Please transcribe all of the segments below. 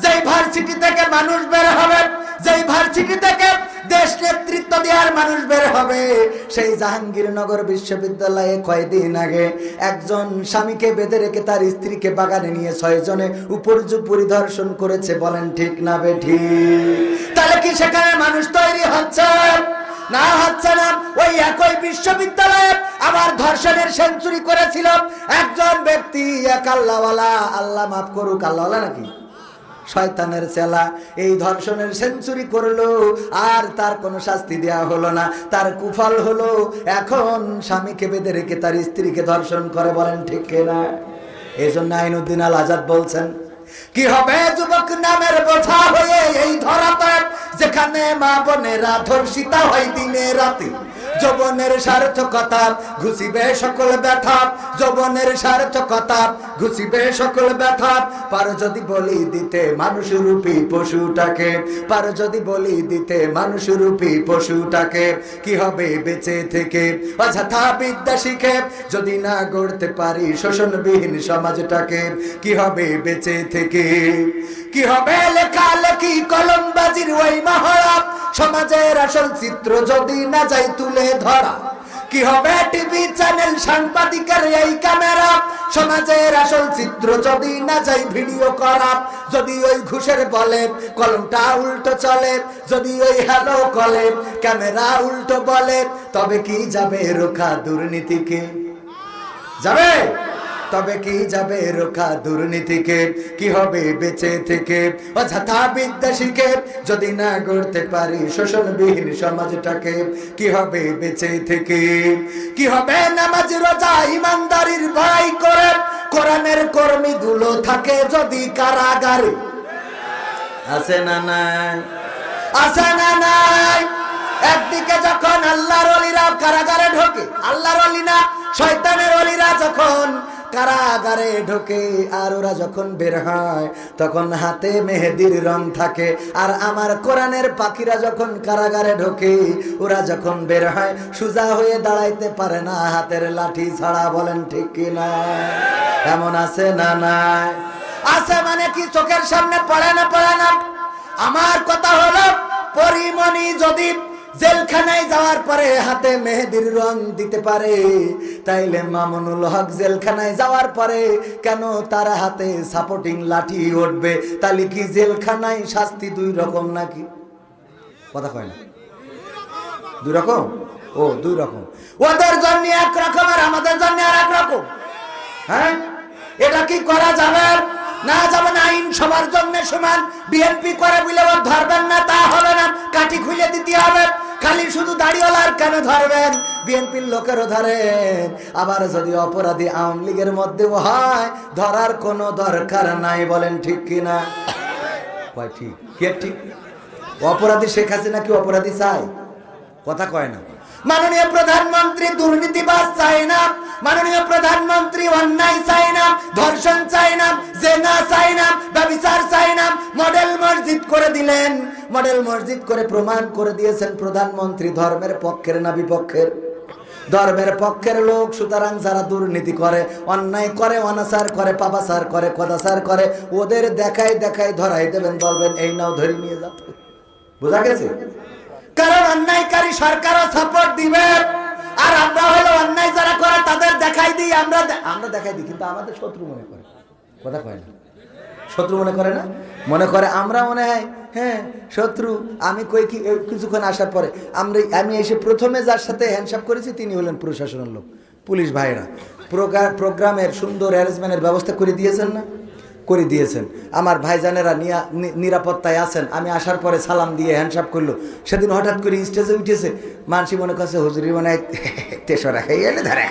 যেই ভার্সিটি থেকে মানুষ বের হবে, যেই ভার্সিটি থেকে দেশ নেতৃত্ব দেওয়ার মানুষ বের হবে, সেই জাহাঙ্গীরনগর বিশ্ববিদ্যালয়ে কয়েকদিন আগে একজন স্বামীকে বেঁধে রেখে তার স্ত্রীকে বাগানে নিয়ে 6 জনে উপর্যু পরিদর্শন করেছে। বলেন ঠিক না বেঠিক? তাহলে কি সেখানে মানুষ তৈরি হচ্ছে? না, হচ্ছে না। ওই একই বিশ্ববিদ্যালয়ে আবার ধর্ষণের সেঞ্চুরি করেছিল একজন ব্যক্তি, এক আল্লাহওয়ালা, আল্লাহ মাফ করুক, আল্লাহওয়ালা নাকি শয়তানের চেলা, এই ধর্ষণের সেঞ্চুরি করলো আর তার কোনো শাস্তি দেয়া হলো না। তার কুফল হলো এখন স্বামীকে বেঁধে রেখে তার স্ত্রীকে ধর্ষণ করে। বলেন ঠিক কিনা? এই জন্য আইনুদ্দিন আল আজাদ বলছেন, কি হবে যুবক নামের বোঝা হয়ে এই ধরাতে, যেখানে মা বোনেরা ধর্ষিতা হয় দিনে রাতে। যৌবনের সার্থকতা ঘুষিবে সকল ব্যথা, যৌবনের সার্থকতা ঘুষিবে সকল ব্যথা। পারো যদি বলি দিতে মানুষ রূপী পশুটাকে, পারো যদি বলি দিতে মানুষ রূপী পশুটাকে, কি হবে বেঁচে থেকে অযথা বিদ্যা শিখে যদি না গড়তে পারি শোষণবিহীন সমাজটাকে, কি হবে বেঁচে থেকে? কি হবে লেখালেখি কলমবাজির ওই মহড়া, সমাজের আসল চিত্র যদি না যাই তুলে ধরা? কি হবে টিভি চ্যানেল সাংবাদিকের এই ক্যামেরা, সমাজের আসল চিত্র যদি না যাই ভিডিও করা? যদি ওই ঘুষের বলে কলমটা উল্টো চলে, যদি ওই হ্যালো কলে ক্যামেরা উল্টো বলে, তবে কি যাবে রোখা দুর্নীতিকে? যাবে? তবে কি যাবে রোখা দুর্নীতিকে? কি হবে বেঁচে থেকে অযথা বিদ্যা শিখে যদি না গড়তে পারি শোষণবিহীন সমাজটাকে, কি হবে বেঁচে থেকে? কি হবে নামাজ রোজা ইমানদারির ভয় করে কোরআনের কর্মীগুলো থাকে যদি কারাগারে? আছে না নাই? আছে না নাই? একদিকে যখন আল্লাহর ওলিরা কারাগারে ঢোকে, আল্লাহর ওলি না শয়তানের ওলিরা যখন কারাগারে ঢোকে, আর ওরা যখন বের হয় তখন হাতে মেহেদির রং থাকে। আর আমার কোরআনের পাখিরা যখন কারাগারে ঢোকে, ওরা যখন বের হয় সোজা হয়ে দাঁড়াইতে পারে না, হাতের লাঠি ছাড়া। বলেন ঠিক কিনা? এমন আছে না নাই? আছে মানে কি চোখের সামনে পড়ে না? পড়ে না। আমার কথা হলো, পরিমণি যদি জেলখানায় যাওয়ার পরে হাতে মেহেদির রং দিতে পারে, তাইলে মামুনুল হক জেলখানায় যাওয়ার পরে কেন তার হাতে সাপোর্টিং লাঠি উঠবে? তাহলে কি জেলখানায় শাস্তি 2 রকম নাকি? কথা কয় না? 2 রকম? ও 2 রকম। ওদের জন্য এক রকম আর আমাদের জন্য আর এক রকম। হ্যাঁ, এটা কি করা যাবে? না যাবে না। আইন সবার জন্য সমান। বিএনপি করে বলে ওর ধরবেন না তা হবে না, কাঠি খুলে দিতে হবে। খালি শুধু দাড়িওয়ালার কেন ধরবেন? বিএনপির লোকেরও ধরেন। আবার যদি অপরাধী আওয়ামী লীগের মধ্যেও হয়, ধরার কোনো দরকার নাই। বলেন ঠিক কিনা? কয় ঠিক? কে ঠিক? অপরাধী শেখ হাসিনা কি অপরাধী চাই? কথা কয় না। মাননীয় প্রধানমন্ত্রী দুর্নীতিবাজ চায় না, মাননীয় প্রধানমন্ত্রী অন্যায় চায় না, ধর্ষণ চায় না, জেনা চায় না, ব্যভিচার চায় না। মডেল মসজিদ করে দিলেন, মডেল মসজিদ করে প্রমাণ করে দিয়েছেন প্রধানমন্ত্রী ধর্মের পক্ষের না বিপক্ষের? ধর্মের পক্ষের লোক। সুতরাং যারা দুর্নীতি করে, অন্যায় করে, অনাচার করে, পাপাচার করে, কদাচার করে, ওদের দেখাই দেখাই ধরাই দেবেন, বলবেন এই নাও ধরে নিয়ে যাও। বোঝা গেছে? কারণ অন্যায়কারী সরকারও সাপোর্ট দিবে, আর আমরা হলো অন্যায় যারা করে তাদের দেখাই দিই। আমরা দেখাই দিই, কিন্তু আমাদের শত্রু মনে করে। কথা কয় না? শত্রু মনে করে না? মনে করে আমরা মনে হয় হ্যাঁ শত্রু। আমি কই কি কিছুক্ষণ আসার পরে আমি এসে প্রথমে যার সাথে হ্যান্ডশেক করেছি তিনি হলেন প্রশাসনের লোক, পুলিশ ভাইরা। প্রোগ্রামের সুন্দর অ্যারেঞ্জমেন্টের ব্যবস্থা করে দিয়েছেন না? করে দিয়েছেন। আমার ভাইজানেরা নিরাপত্তায় আছেন। আমি আসার পরে সালাম দিয়ে হ্যান্ডশেক করলো। সেদিন হঠাৎ করে স্টেজে উঠেছে, মানসি মনে করছে হুজুরি মনে হয় তেসরা খেয়ে এলে ধরে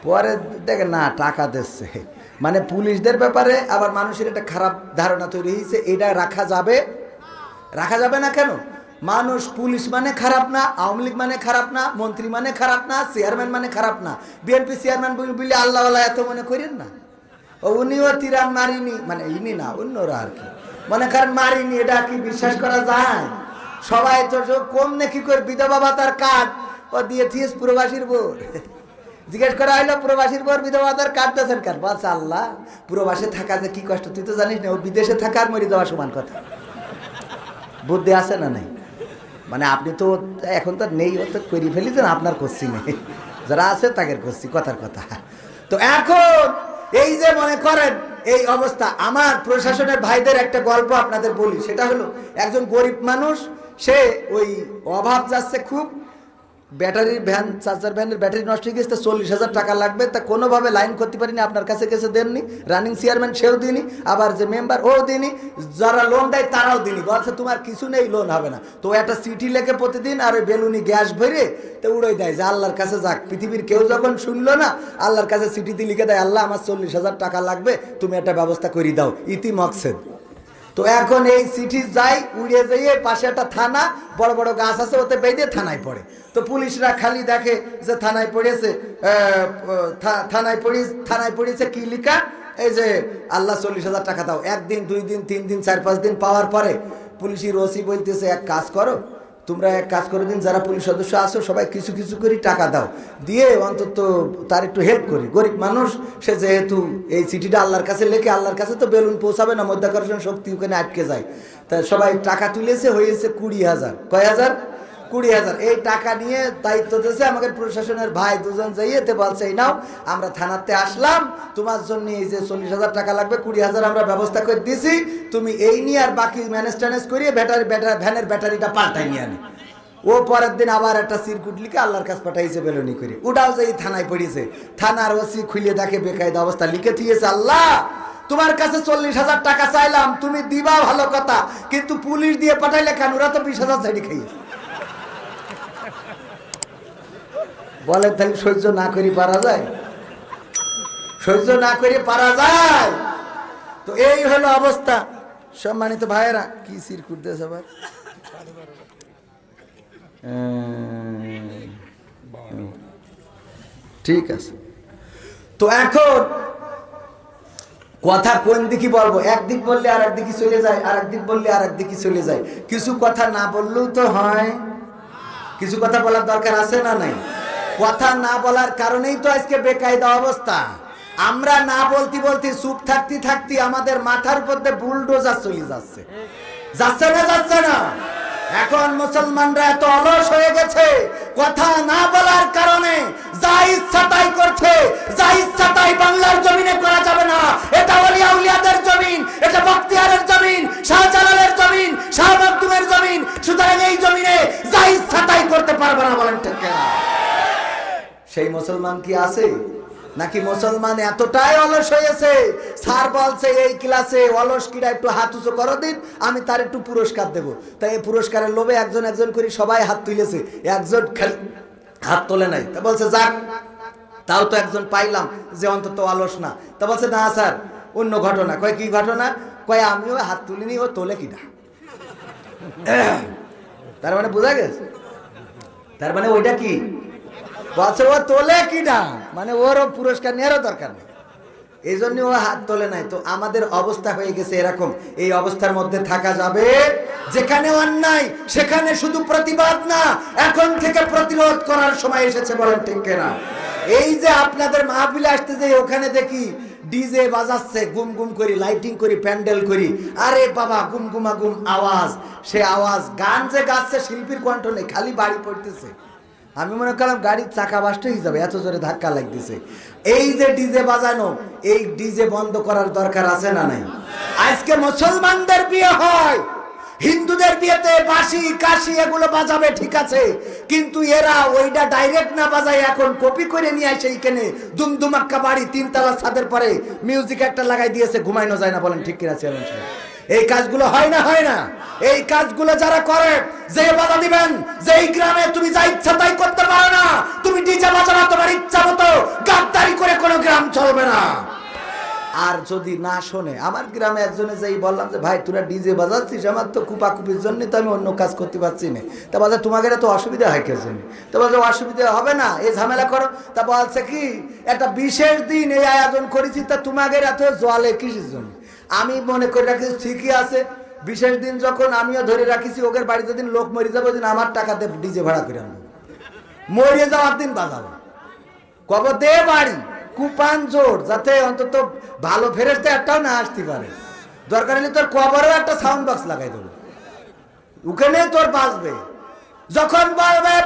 পরে দেখে না টাকা দিচ্ছে। মানে পুলিশদের ব্যাপারে আবার মানুষের একটা খারাপ ধারণা তৈরি হয়েছে। এটা রাখা যাবে? রাখা যাবে না কেন? মানুষ পুলিশ মানে খারাপ না, আওয়ামী লীগ মানে খারাপ না, মন্ত্রী মানে খারাপ না, চেয়ারম্যান মানে খারাপ না। বিএনপি চেয়ারম্যান বলে আল্লাহওয়ালা এত মনে করেন না। উনিও তিরান মারিনি, মানে ইনি না অন্যরা আর কি মনে করেন মারিনি। এটা কি বিশ্বাস করা যায়? সবাই তো কম নাকি করে বিধবা ভাতার কার্ড ও দিয়ে দিয়েছ প্রবাসীর বোর। জিজ্ঞেস করা হইলো প্রবাসীর পর বিধবাদের কাটতেছেন কেন? বলছে আল্লাহ, প্রবাসে থাকা যে কি কষ্ট তুই তো জানিস না, ও বিদেশে থাকা আর মরে যাওয়া সমান কথা। বুদ্ধি আছে না নাই? মানে আপনি তো এখন তো নেই, ও তো করে ফেলিছেন, আপনার করছি নেই, যারা আছে তাদের করছি, কথার কথা। তো এখন এই যে মনে করেন এই অবস্থা, আমার প্রশাসনের ভাইদের একটা গল্প আপনাদের বলি। সেটা হলো একজন গরিব মানুষ, সে ওই অভাব যাচ্ছে খুব, ব্যাটারির ভ্যান, চার্জার ভ্যানের ব্যাটারি নষ্ট হয়ে গেছে, 40,000 টাকা লাগবে, তা কোনোভাবে লাইন করতে পারিনি, আপনার কাছে গেছে দেননি, রানিং চেয়ারম্যান সেও দিনি, আবার যে মেম্বার ও দিনি, যারা লোন দেয় তারাও দিনি, বলছে তোমার কিছু নেই, লোন হবে না। তো একটা চিঠি লেখে প্রতিদিন আর ওই বেলুনি গ্যাস ভরে তো উড়োই দেয় যে আল্লাহর কাছে যাক, পৃথিবীর কেউ যখন শুনলো না, আল্লাহর কাছে চিঠিতে লিখে দেয়, আল্লাহ আমার 40,000 টাকা লাগবে, তুমি একটা ব্যবস্থা করে দাও, ইতি মকসেদ। তো এখন এই চিঠি যাই উড়ে যেয়ে পাশে একটা থানা, বড় বড় গাছ আছে, ওতে বেঁধে থানায় পড়ে। তো পুলিশরা খালি দেখে যে থানায় পড়েছে, থানায় পড়েছে কি লিখা, এই যে আল্লাহ 40,000 টাকা দাও। একদিন, 2 দিন, 3 দিন, 4-5 দিন পাওয়ার পরে পুলিশের ওসি বলতেছে, এক কাজ করো, তোমরা এক কাজ করে দিন, যারা পুলিশ সদস্য আসো সবাই কিছু কিছু করে টাকা দাও, দিয়ে অন্তত তার একটু হেল্প করি, গরিব মানুষ সে, যেহেতু এই চিঠিটা আল্লাহর কাছে লেখে, আল্লাহর কাছে তো বেলুন পৌঁছাবে না, মধ্যাকর্ষণ শক্তি ওখানে আটকে যায়। তা সবাই টাকা তুলেছে, হয়েছে 20,000। কয় হাজার? 20,000। এই টাকা নিয়ে দায়িত্ব দিয়েছে আমাদের প্রশাসনের ভাই দুজন, যাইয়েতে বলছে এই নাও, আমরা থানাতে আসলাম, তোমার জন্য এই যে 40,000 টাকা লাগবে, 20,000 আমরা ব্যবস্থা করে দিয়েছি, তুমি এই নিয়ে আর বাকি ম্যানেজ ট্যানেজ করিয়ে ভ্যানের ব্যাটারিটা পাল্টাই নিয়ে আনি। ও পরের দিন আবার একটা সিরকুট লিখে আল্লাহর কাছে পাঠাইছে বেলুনি করে, ওটাও যে থানায় পড়িয়েছে। থানার ওসি খুলে দেখে বেকায়দা অবস্থা, লিখে দিয়েছে, আল্লাহ তোমার কাছে 40,000 টাকা চাইলাম, তুমি দিবা ভালো কথা, কিন্তু পুলিশ দিয়ে পাঠাইলে কেন? ওরা তো 20,000 সাইডে খাইয়েছে। বলে তাহলে সহ্য না করে পারা যায়? সহ্য না করে পারা যায়? তো এই হলো অবস্থা। সম্মানিত ভাইয়েরা, কি সিরকুট দিয়েছে আবার? ঠিক আছে। তো এখন কথা কোন দিকে বলবো? একদিক বললে আর একদিকে চলে যায়, আর একদিক বললে আর একদিকে চলে যায়। কিছু কথা না বললেও তো হয়, কিছু কথা বলার দরকার আছে না নাই? কথা না বলার কারণেই তো আজকে বেকায়দা অবস্থা। আমরা না বলতে বলতে, চুপ থাকতে থাকতে আমাদের মাথার মধ্যে বুলডোজার চলে যাচ্ছে, যাচ্ছে না? যাচ্ছে না? এখন মুসলমানরা এত অলস হয়ে গেছে, কথা না বলার কারণে যা ইচ্ছা তাই করছে। যা ইচ্ছা তাই বাংলার জমিনে করা যাবে না। এটা ওলিয়া উলিয়াদের জমিন, এটা বখতিয়ারের জমিন, শাহজালালের জমিন, শাহ মাকদুমের জমিন। সুতরাং এই জমিনে যা ইচ্ছা তাই করতে পারবে না। বলেন ঠিক কিনা? সেই মুসলমান কি আছে? নাকি মুসলমান এতটাই অলস হয়েছে, স্যার বলছে এই ক্লাসে অলস কিরা একটু হাত উঁচু করো দিন, আমি তার একটু পুরস্কার দেবো। তাই এই পুরস্কারের লোভে একজন একজন করে সবাই হাত তুলেছে, একজন খালি হাত তোলে নাই। তা বলছে যাক, তাও তো একজন পাইলাম যে অন্তত অলস না। তা বলছে না স্যার, অন্য ঘটনা। কয় কি ঘটনা? কয় আমিও হাত তুলিনি, ও তোলে কিনা। তার মানে বোঝা গেছে, তার মানে ওইটা কি বলছে, ও তোলে কিনা, মানে ওরও পুরস্কার নেওয়ারও দরকার নেই, এই জন্য ও হাত তোলে নাই। তো আমাদের অবস্থা হয়ে গেছে এরকম। এই অবস্থার মধ্যে থাকা যাবে? যেখানে অন্যায় সেখানে শুধু প্রতিবাদ না, এখন থেকে প্রতিরোধ করার সময় এসেছে। বলেন ঠিক কিনা? এই যে আপনাদের মাহফিলে আসতে যে ওখানে দেখি ডিজে বাজাচ্ছে, গুম গুম করি, লাইটিং করি, প্যান্ডেল করি, আরে বাবা গুম গুমা গুম আওয়াজ, সে আওয়াজ, গান যে গাচ্ছে শিল্পীর কণ্ঠ নেই, খালি বাড়ি পড়তেছে। আমি মনে করলাম গাড়ির চাকা বাস্ট হয়ে যাবে, এত জোরে ধাক্কা লাগতেছে। এই যে ডিজে বাজানো, এই ডিজে বন্ধ করার দরকার আছে না নাই? আজকে মুসলমানদের বিয়ে হয়, হিন্দুদের বিয়েতে বাঁশি কাশি এগুলো বাজাবে, ঠিক আছে, কিন্তু এরা ওইটা ডাইরেক্ট না বাজায়, এখন কপি করে নিয়ে আসে এইখানে দুমদুমাক্কা বাড়ি, 3 তলা ছাদের পরে মিউজিক একটা লাগাই দিয়েছে, ঘুমাইনো যায় না। বলেন ঠিক কিনা? এই কাজগুলো হয় না? হয় না? এই কাজগুলো যারা করে, যে বাধা দিবেন যে এই গ্রামে তুমি যা ইচ্ছা তাই করতে পারো না, তুমি ডিজে বাজানো তোমার ইচ্ছা মতো, গাদ্দারি করে কোনো গ্রাম চলবে না। আর যদি না শোনে, আমার গ্রামে একজনে যাই বললাম যে ভাই তোরা ডিজে বাজাচ্ছিস, আমার তো কুপাকুপির জন্য তো আমি অন্য কাজ করতে পারছি না। তা বলছে তোমাকে তো অসুবিধা হয় কে জন্য? তা বলছে অসুবিধা হবে না, এই ঝামেলা করো। তা বলছে কি একটা বিশেষ দিন এই আয়োজন করেছি, তা তোমাকে এত জলে কিসের জন্য? আমি মনে করে রাখিস ঠিকই আছে, বিশেষ দিন যখন আমিও ধরে রাখিছি, ওদের বাড়িতে দিন লোক মরে যাবে, ওই দিন আমার টাকা দিয়ে ডিজে ভাড়া করে আনবো, মরে যাওয়ার দিন বাজাবো। কবর দে বাড়ি কুপান জোর, যাতে অন্তত ভালো ফেরেশতা একটাও না আসতে পারে। দরকার হলে তোর কবরেও একটা সাউন্ড বক্স লাগাই দেবো, ওখানে তোর বাজবে। যখন বলবে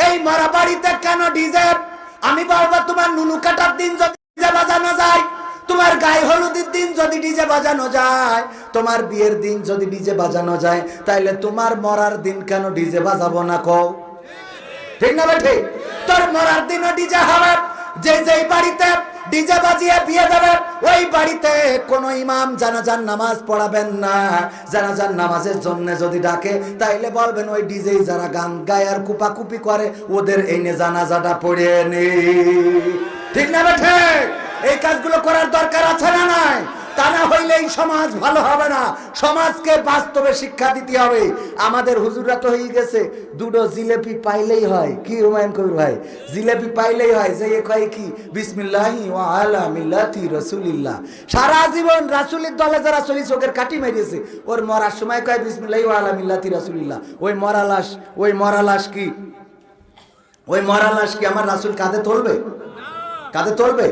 এই মরা বাড়িতে কেন ডিজে, আমি বলবো তোমার নুনু কাটার দিন যদি ডিজে বাজানো যায়, তোমার গায়ে হলুদের দিন যদি ডিজে বাজানো যায়, তোমার বিয়ের দিন যদি ডিজে বাজানো যায়, তাইলে তোমার মরার দিন কেন ডিজে বাজাবো না? কও ঠিক না বেঠে? তোর মরার দিনও ডিজে হবে। যেই বাড়িতে ডিজে বাজিয়ে বিয়ে দেবে, ওই বাড়িতে কোনো ইমাম জানাজার নামাজ পড়াবেন না। জানাজার নামাজের জন্য যদি ডাকে, তাইলে বলবেন ওই ডিজেই যারা গান গায় আর কুপাকুপি করে, ওদের এনে জানাজাটা পড়িয়ে নে। ঠিক না বেঠে? এই কাজগুলো করার দরকার আছে না নাই? তা না হইলে এই সমাজ ভালো হবে না। সমাজকে বাস্তবে শিক্ষা দিতে হবে। আমাদের হুজুররা তো হয়ে গেছে দুটো জিলেপি পাইলেই হয়। কি হুমায়ুন কবির ভাই, জিলেপি পাইলেই হয় যে এ কয় কি বিসমিল্লাহি ওয়া আলা মিল্লাতি রাসূলিল্লাহ। সারা জীবন রাসূলের দলে যারা চলি চোখের কাটি মেরেছে, ওর মরার সময় কয় বিসমিল্লাহি ওয়া আলা মিল্লাতি রাসূলিল্লাহ। ওই মরা লাশ কি আমার রাসূল কাঁধে তুলবে? কাঁধে তুলবে?